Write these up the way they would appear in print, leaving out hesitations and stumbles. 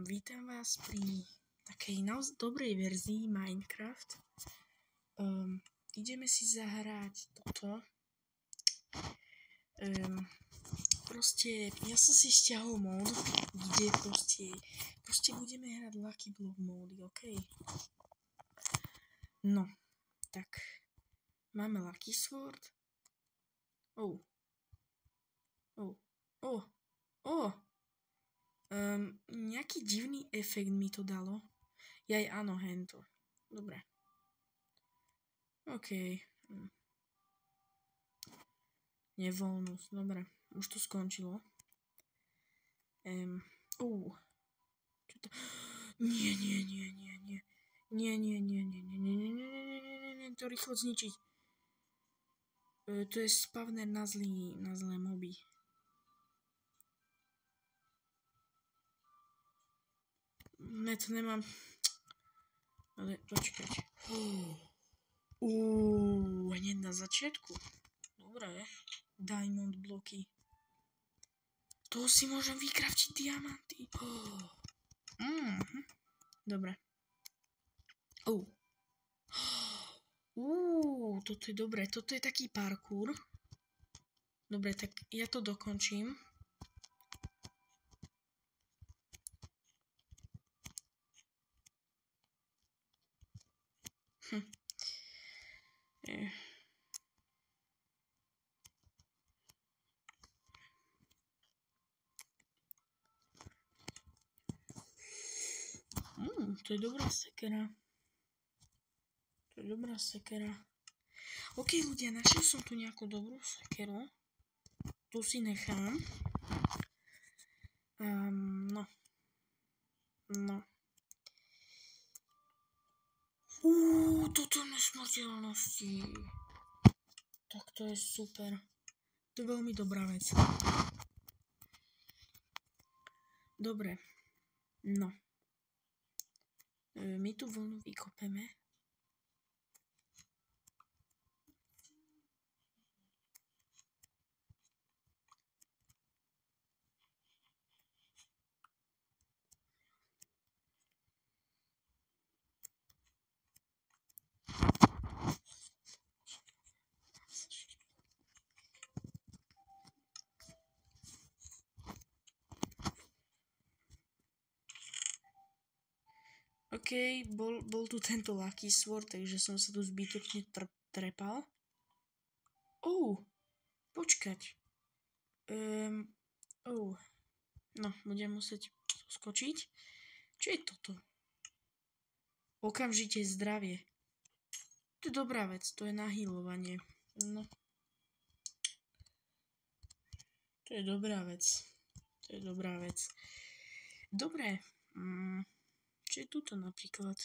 Vítam vás pri takej dobrej verzii Minecraft. Ideme si zahrať toto. Proste, ja som si stiahol mód, kde proste budeme hrať Lucky Block módy, OK? No, tak, máme Lucky Sword. Nejaký divný efekt mi to dalo. Jaj, áno, hento. Dobre. OK. Nevoľnosť, dobre. Už to skončilo. Čo to? Nie. To rýchlo zničiť. To je spawner na zlé moby. Ne, to nemám. Ale počkať. Hneď na začiatku. Dobre. Diamond bloky. To si môžem vykraftiť diamanty. Dobre. Toto je dobré. Toto je taký parkour. Dobre, tak ja to dokončím. To je dobrá sekera. OK, ľudia, našiel som tu nejakú dobrú sekeru. Tu si nechám. No. Toto nesmrteľnosti. Tak to je super. To je veľmi dobrá vec. Dobre. No. My tu vlnu vykopeme. OK, bol tu tento Lucky Sword, takže som sa tu zbytočne trepal. Počkať. No, budem musieť skočiť. Čo je toto? Okamžite zdravie. To je dobrá vec, to je nahealovanie. No. To je dobrá vec. Dobre. Čo je tuto napríklad?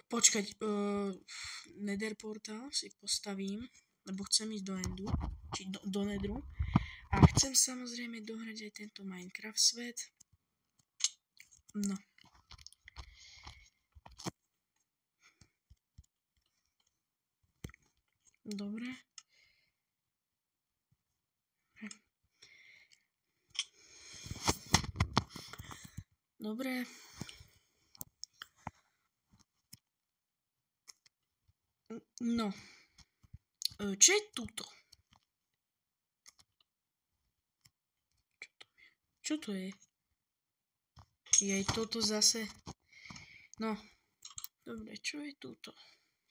Počkať, Nether portál si postavím, lebo chcem ísť do Endu, či do Nedru. A chcem samozrejme dohrať aj tento Minecraft svet. No. Dobre. Dobre. No. Čo je tuto? Čo to je? Jej, toto zase. No. Dobre, čo je tuto?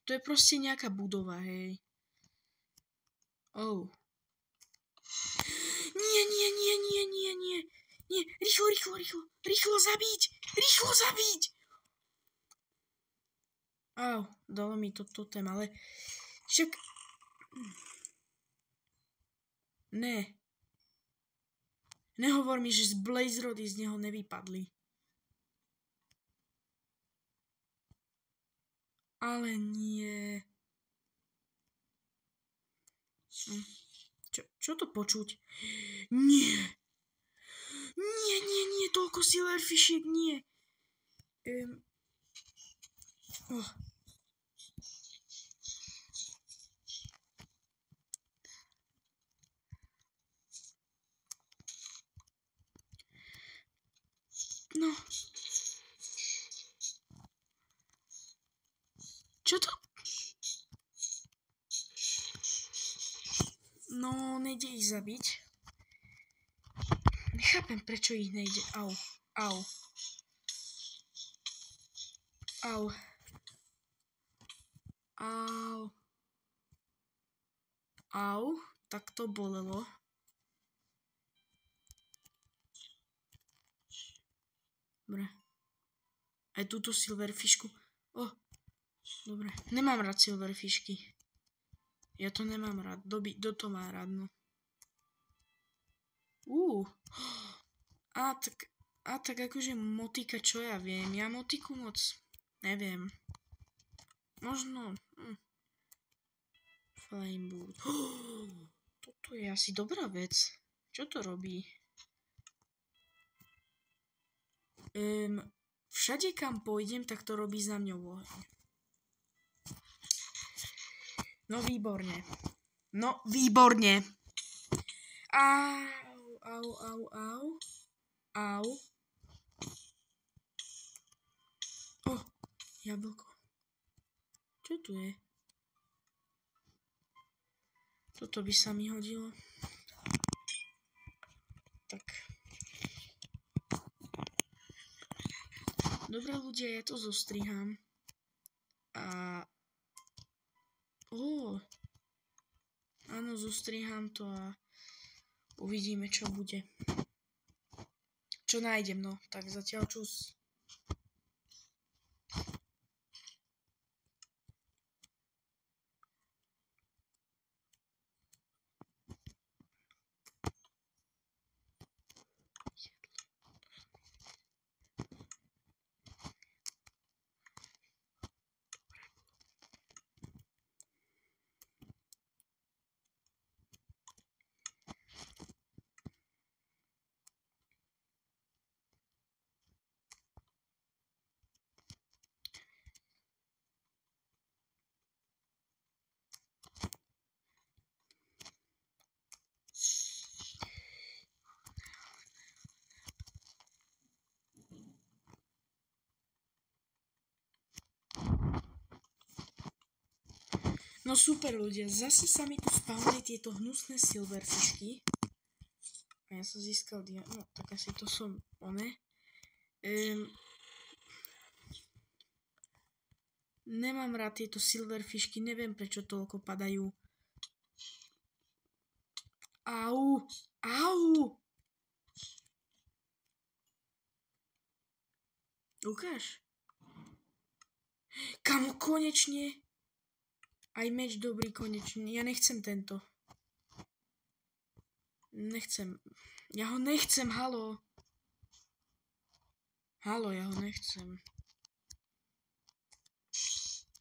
To je proste nejaká budova, hej. Nie, rýchlo zabiť! Dalo mi to totem, ale však... Ne. Nehovor mi, že z Blaze Rody z neho nevypadli. Ale nie. Čo to počuť? Nie, toľko silverfishiek, nie. Čo to? No, nejde ich zabiť. Nechápem, prečo ich nejde. Au, au. Au. Au. Au. Tak to bolelo. Dobre. Aj túto silverfishku. Dobre. Nemám rád silverfishky. Ja to nemám rád. Kto to má rád, no. A tak akože motika, čo ja viem. Ja motiku moc neviem. Možno... Flame boot. Toto je asi dobrá vec. Čo to robí? Všade kam pôjdem, tak to robí za mňou oheň. No výborne. No výborne. Au. Jablko. Čo tu je? Toto by sa mi hodilo. Tak. Dobre ľudia, ja to zostriham. Áno, zostriham to a uvidíme, čo bude. Čo nájdem, no. Tak zatiaľ čus. No super ľudia, zase sa mi tu spavnili tieto hnusné silverfishky. A ja som získal no tak asi to som nemám rád tieto silverfishky, neviem prečo toľko padajú. Au. Ukáž. Kamo, konečne. Aj meč dobrý konečne. Ja nechcem tento. Nechcem. Ja ho nechcem, haló. Haló, ja ho nechcem.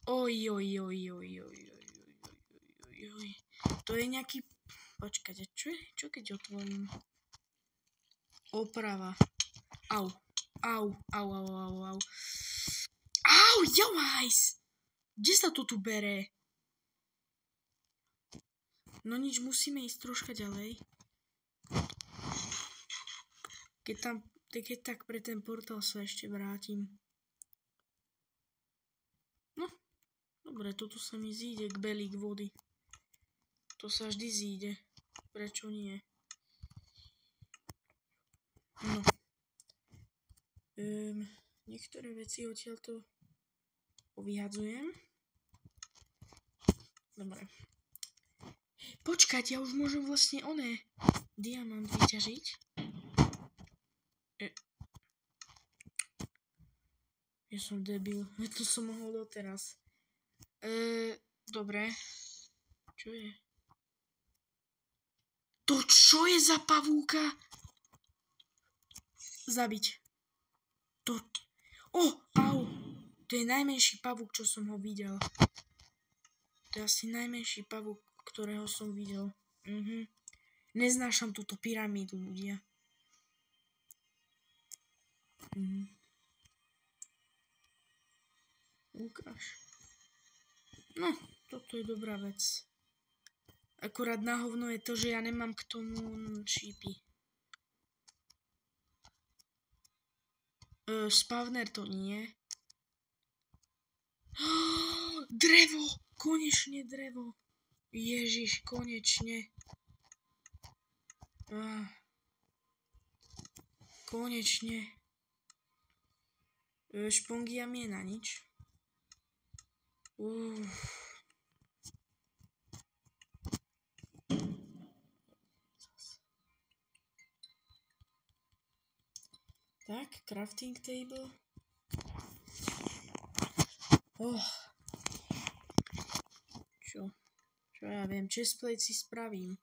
Oj. To je nejaký... Počkajte, čo je? Čo keď otvorím? Oprava. Au, jauhajs! Kde sa to tu bere? No nič, musíme ísť troška ďalej. Keď tak pre ten portál sa ešte vrátim. No, dobre, toto sa mi zíde k belík vody. To sa vždy zíde. Prečo nie? No. Niektoré veci odtiaľto povyhadzujem. Dobre. Počkať, ja už môžem vlastne diamant vyťažiť. Ja som debil, to som mohol doteraz. Dobre. Čo je? To čo je za pavúka? Zabiť. Au. To je najmenší pavúk, čo som ho videl. To je asi najmenší pavúk, ktorého som videl. Neznášam túto pyramídu, ľudia. Ukáž. No, toto je dobrá vec. Akurát na hovno je to, že ja nemám k tomu šípy. Spawner to nie. Drevo! Konečne drevo. Ježiš, konečne. Konečne. Špongia mi je na nič. Tak, crafting table. Čo ja viem, chestplate si spravím.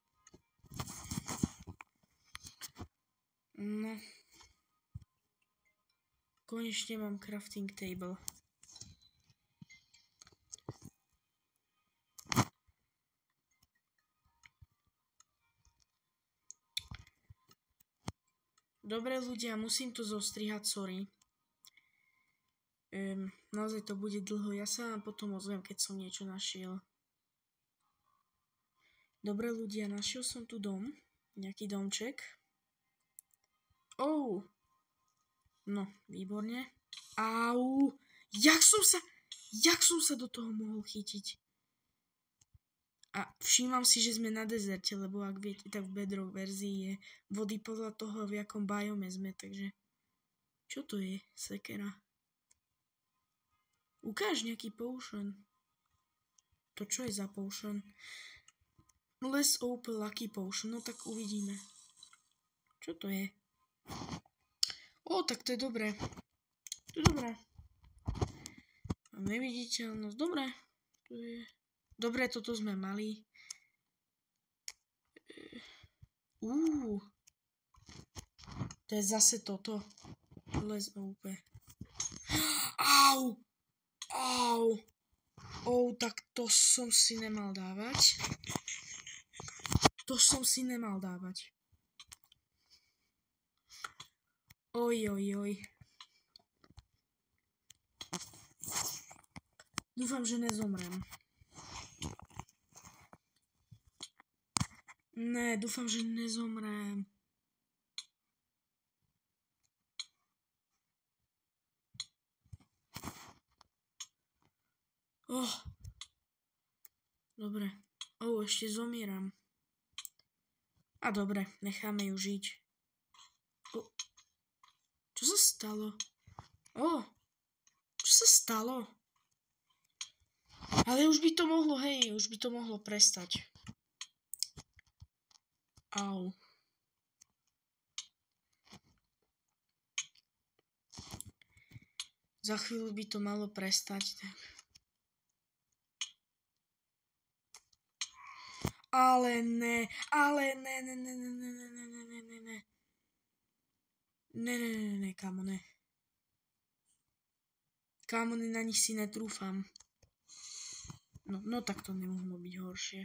No. Konečne mám crafting table. Dobre ľudia, musím to zostrihať, sorry. Naozaj to bude dlho, ja sa vám potom ozvem, keď som niečo našiel. Dobre ľudia, našiel som tu dom, nejaký domček. No, výborne. Au, jak som sa do toho mohol chytiť. A všímam si, že sme na dezerte, lebo ak viete, tak v Bedrock verzii je vody podľa toho, v jakom biome sme, takže... Čo to je, sekera? Ukáž nejaký potion. To čo je za potion? Let's open lucky potion, no tak uvidíme. Čo to je? Tak to je dobré. To je dobré. Neviditeľnosť, dobré. To je... Dobre, toto sme mali. To je zase toto. Let's open. Au! Tak to som si nemal dávať. Oj. Dúfam, že nezomrem. Ne, dúfam, že nezomrem. Dobre. Ešte zomieram. A dobre, necháme ju žiť. Čo sa stalo? Čo sa stalo? Ale už by to mohlo prestať. Au. Za chvíľu by to malo prestať, tak. Ale ne. Ne, kámo, ne. Kámo, na nich si netrúfam. No tak to nemohlo byť horšie.